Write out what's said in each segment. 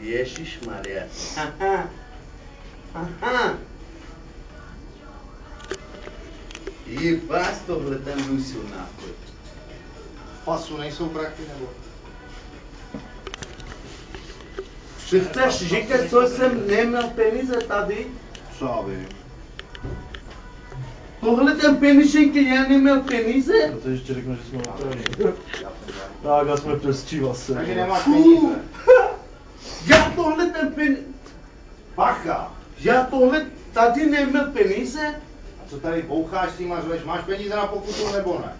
Ježišmarja. Aha. Aha. Jebás tohle ten Lucio nápoj. Pasu nejsou prachy nebo? Ty chceš říkat, co jsem neměl peníze tady? Co já vím. Tohle ten peníženky, já neměl peníze? No to ještě řeknu, že jsme napravili. Tak a jsme pestří vlastně. Takže nemáš peníze. Já tohle ten peníze... Bacha! Já tohle tady neměl peníze? A co tady boucháš s tím a řveš, máš peníze na pokutu nebo ne?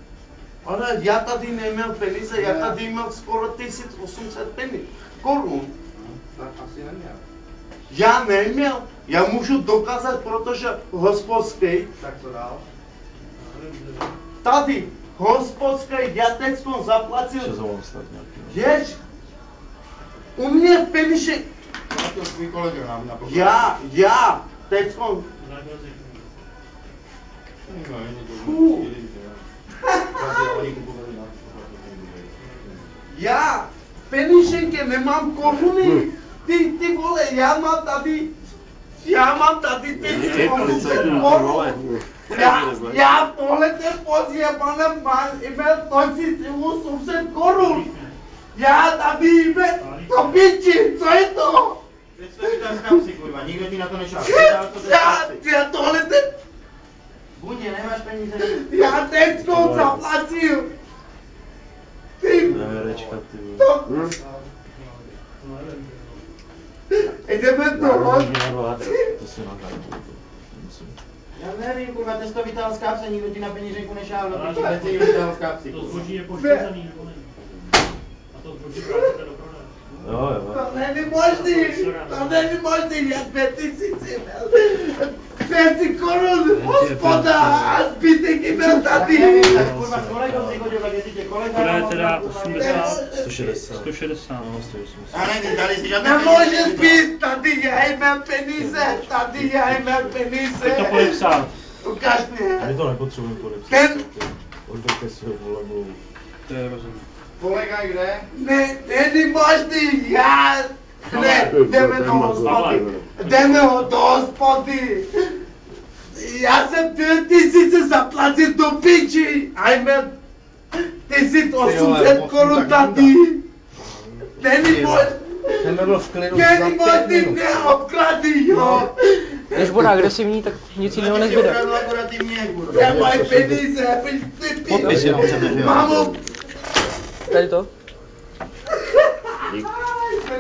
Ale já tady neměl peníze, já tady měl skoro 1800 korun. Tak asi neměl. Já neměl, já můžu dokázat, protože hospodský, Tak co dál? tady, hospodský, já teď zaplatil, Ještě zavolám stát nějaký. jež, u mě v peníze, Platil svůj kolega nám na pokutu. já, teď No, není to oni kupovali na já, peníženky nemám koruny, ty vole, já mám tady 1800 korun. Já tohle ten pozjebanem měl 1800 korun. Já tady jme, to piči, co je to? Teď to vytáš z kapsy, kurva, nikdo ti na to nešel. Já tohle ten, Bundě, nemáš peníze? já teď zaplatil. Ty, Neverečka, ty vole. to, jdeme to, To si nahraju. Já nevím, kurva, ty jsi to vytáhl z kapsy, nikdo ti na peníženku nešel, no piči, teď si ji vytáhl z kapsy. To zboží je poškozený, nebo není? A to zboží vrátíte do prodeje. Jo. to není možný, já 2000 měl. 5 korun, hospoda, a zbytek měl tady. Tak kurva, s kolegou si chodil, tak jestli tě kolega... To je teda 80, 160. 160. No, 180. Já nevím, tady si žádné Nemůže být, tady já jmám peníze, tady já jmám peníze. Teď to podepsat. Ukaž My mě. to nepotřebujeme podepsat. Ten, Odveďte si ho, vole, mluv. To je rozumím. Kolega kde? ne, není možný, já. Ne, jdeme do hospody. Jdeme do hospody. Já jsem 2000 zaplatil do piči. A jmám 1800 korun tady. Není možný. Ten byl v klidu Není za 5 možný, minut. neobkladný, jo. Když bude agresivní, tak nic jiného nezbyde. Ukradl akorát i mě, kurva. Kde mají peníze, ty Podpis jenom chcete, že jo? Mámo, Tady to?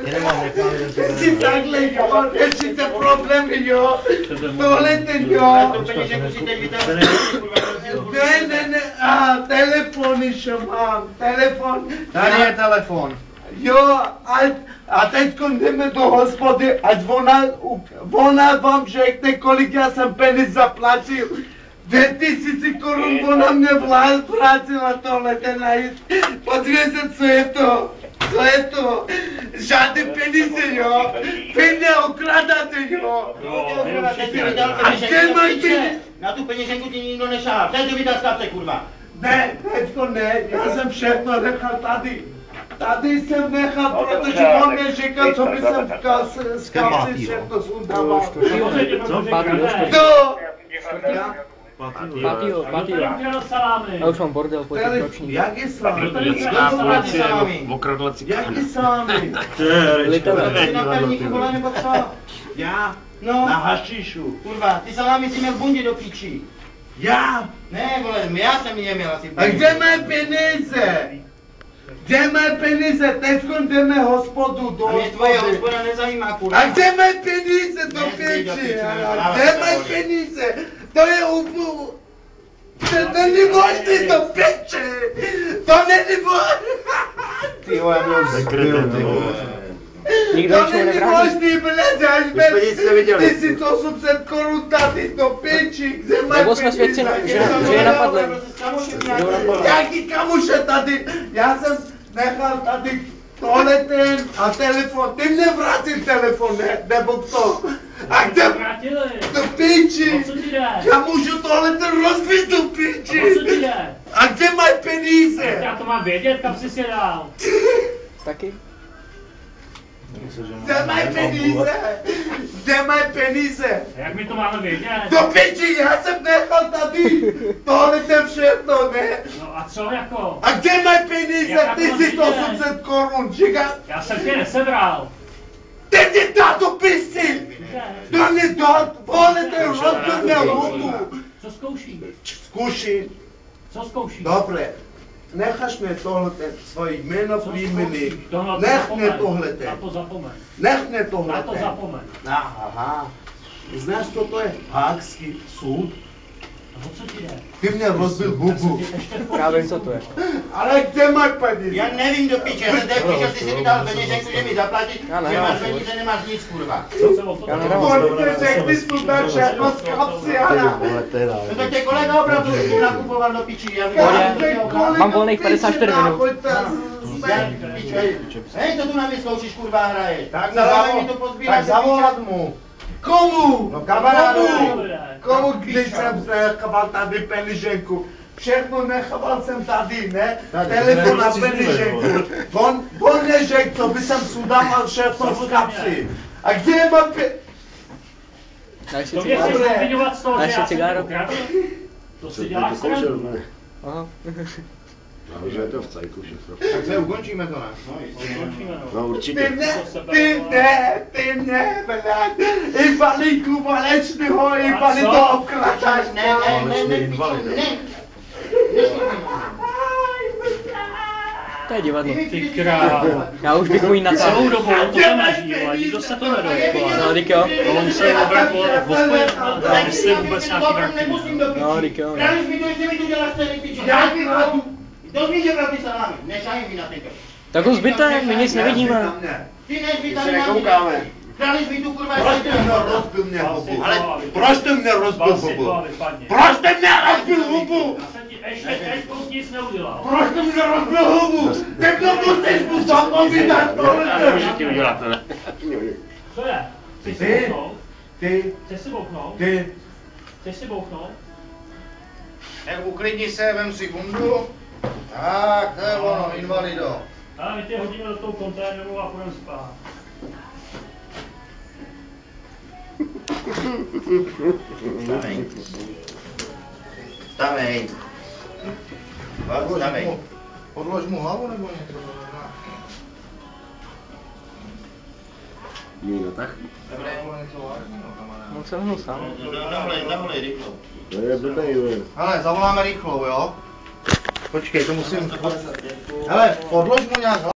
Já nemám reklamy, si takhle, jo, řešíte problémy, jo. Tohle ten, jo. to peníženku si teď vytáhl, kurva, Ne, telefon ještě mám, telefon. Tady je telefon. Jo, a teď jdeme do hospody, ať ona vám řekne, kolik já jsem peněz zaplatil. 2000 korun ona mě vrátila tohle ten najít. Podívej se, co je to. Co je to? Žádný peníze, jo. Vy mě okrádáte, jo. A kde máš peníze? Na tu peněženku ti nikdo nešál. Teď to vytáhl z kapsy, kurva. Ne, teďko ne, já jsem všechno nechal tady. Tady jsem nechal, protože on mě říkal, co by jsem z kapsy všechno sundával. Co? To! Pátýho. Já už mám bordel, pojď roční. Jak je sám? Okradlací Jak je sám? Ty na perníku, vole, nebo co? Já? No. Na hašišu. Kurva, ty salámy si měl v bundě do píči. Já? Ne, vole, já jsem je měl asi v A bundě. kde mají peníze? Kde mají peníze? Teďko jdeme hospodu do A mě tvoje hospody. hospoda nezajímá, kurva. A kde mají peníze do Ne, do pěči? piči, A kde mají peníze? To je úplně... To není možný do pěči! To není možný! Ty vole, byl Nikdo To ničeho není nevrátí. možný, blede, až jsme nic neviděli. 1800 korun tady do pěči, kde mají Nebo jsme svědci, že je napadli. Jaký kamuše tady? Já jsem nechal tady tohle ten a telefon. Ty mě vrátil telefon, ne? Nebo to? A kde? Vrátili. Do píči. O co ti jde? Já můžu tohle ten rozbít do píči. O co ti jde? A kde mají peníze? Já to mám vědět, kam jsi si je dal. Taky? Kde mají peníze? Kde mají peníze? Jak my to máme vědět? Do piči, já jsem nechal tady. Tohle je všechno, ne? No a co jako? A kde mají peníze? Jaká Ty to si má 800 korun, říkáš? Já jsem tě nesebral. Teď ti dá to pisy! To mě dá, vole, ten rozbil mě ruku. Co zkouší? Zkuším. Co zkouší? Dobré. Necháš mě tohle svoje jméno, Co příjmení. zkouší? Tohle Nech mě zapomeň. tohle. Na to zapomeň. Nech mě tohle. Na to zapomeň. Aha. Znáš, co to je? Hákský soud? A o co ti jde? Ty mě rozbil hubu. Já vím, co to je. Ale kde máš peníze? Já nevím do piče, já jsem tady přišel, ty si mi dal peněženku, že mi zaplatit, Já že nedám. máš peníze, nemáš nic, kurva. Já nedám. Pojďte, řekni sudem všechno z kapsy, Ana. No tak tě kolega opravdu nakupoval do piči, já Mám volných 54 minut. Hej, to tu na mě zkoušíš, kurva, hraje. Tak Zavolej mi to pozbírat, zavolat mu. Komu? No kamarádu. Komu, když jsem nechával tady peníženku? Všechno nechával jsem tady, ne? Telefon a peníženku. On neřekl, co by jsem sudával všechno z kapsy. A kde mám Dáš si To mě chceš cigáro? obviňovat z toho, Dáš že si já jsem cigáro? to ukradl? To si děláš srandu. Aha. Že je to v cajku všechno. Tak se ukončíme to, ne? Končíme, no. No určitě. Ty ne, blad. Invalidku válečného, invalidu obkládáš. Ne, To je divadlo. Ty krávo. Já už bych mu ji Celou natáhl. dobu on to tam nažíval, nikdo se to nedošlo. No, díky jo. On se obrat v hospodě, jestli vůbec nějaký vrak. nemusím do piči. No, díky jo. Králiš mi to, jestli mi tu děláš celý piči. Já ti hladu. To víš, že pravdy salámy, nešají mi na tyto. Tak ho zbyte, my nic nevidíme. Ty než se nekoukáme. Králiš mi tu, kurva, Proč ty mě rozbil mě hubu? Proč ty mě rozbil hubu? Proč ty mě rozbil hubu? Já jsem ti ještě teď nic neudělal. Proč ty mě rozbil hubu? Ty to musíš mu zapovídat tohle. Může ti udělat, ne? Co je? Chceš si Ty. bouchnout? Ty, Chceš si bouchnout? ty. Chceš si bouchnout? Tak uklidni se, vem si bundu. Tak, to je ono, invalido. Ale my tě hodíme do toho konténeru a půjdeme spát. Stavej. Stavej. Podlož mu hlavu nebo něco? Míno, tak? On se hnul sám. Zavolej rychlou. To je blbej, vej. Hele, zavoláme rychlou, jo? Počkej, to musím... Hele, podlož mu nějak